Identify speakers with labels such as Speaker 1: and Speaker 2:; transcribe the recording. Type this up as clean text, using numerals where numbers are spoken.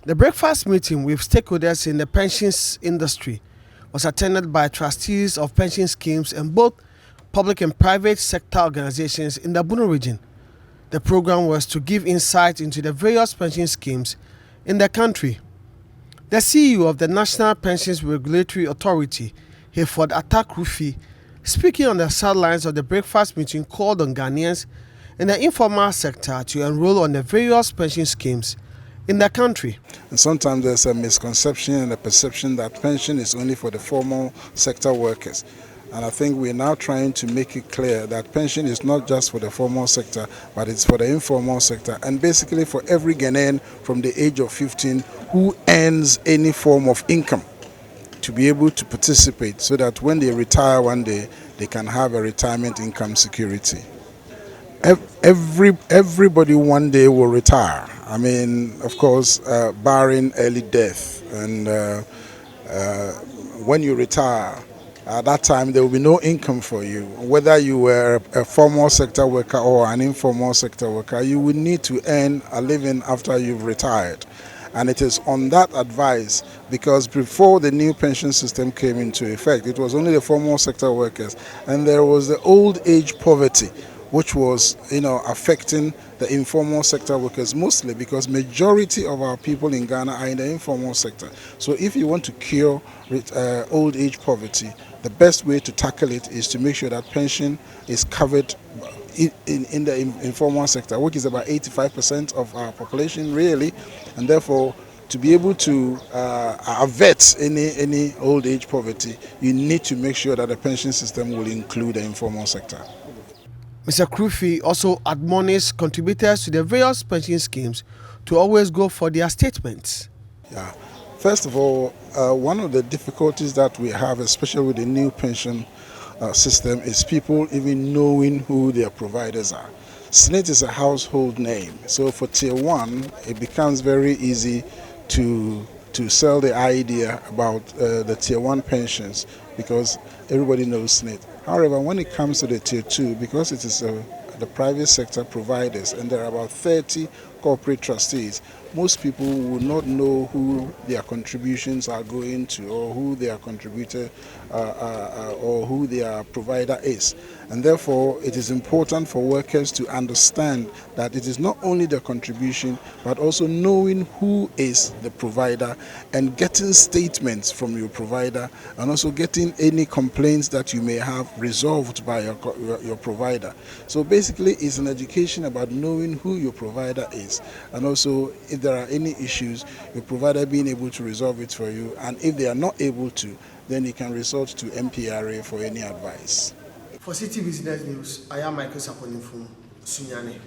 Speaker 1: The breakfast meeting with stakeholders in the pensions industry was attended by trustees of pension schemes in both public and private sector organizations in the Bunu region. The program was to give insight into the various pension schemes in the country. The CEO of the National Pensions Regulatory Authority, Hayford Attack-Rufi, speaking on the sidelines of the breakfast meeting, called on Ghanaians in the informal sector to enroll on the various pension schemes in the country.
Speaker 2: And sometimes there's a misconception and a perception that pension is only for the formal sector workers. And I think we're now trying to make it clear that pension is not just for the formal sector, but it's for the informal sector, and basically for every Ghanaian from the age of 15 who earns any form of income to be able to participate, so that when they retire one day, they can have a retirement income security. Everybody one day will retire. I mean, of course, barring early death. And when you retire, at that time there will be no income for you. Whether you were a formal sector worker or an informal sector worker, you will need to earn a living after you've retired. And it is on that advice, because before the new pension system came into effect, it was only the formal sector workers, and there was the old age poverty, which was, affecting the informal sector workers mostly, because majority of our people in Ghana are in the informal sector. So if you want to cure old age poverty, the best way to tackle it is to make sure that pension is covered in the informal sector, which is about 85% of our population really, and therefore to be able to avert any old age poverty, you need to make sure that the pension system will include the informal sector.
Speaker 1: Mr. Krufi also admonished contributors to the various pension schemes to always go for their statements.
Speaker 2: Yeah. First of all, one of the difficulties that we have, especially with the new pension system, is people even knowing who their providers are. SSNIT is a household name, so for Tier 1, it becomes very easy to sell the idea about the Tier 1 pensions, because everybody knows SSNIT. However, when it comes to the Tier 2, because it is the private sector providers, and there are about 30 corporate trustees, most people will not know who their contributions are going to, or who their contributor or who their provider is. And therefore, it is important for workers to understand that it is not only the contribution, but also knowing who is the provider and getting statements from your provider, and also getting any complaints that you may have resolved by your provider. So basically, it's an education about knowing who your provider is, and also if there are any issues, your provider being able to resolve it for you, and if they are not able to, then you can resort to MPRA for any advice.
Speaker 1: For City Business News, I am Michael Saponin from Sunyane.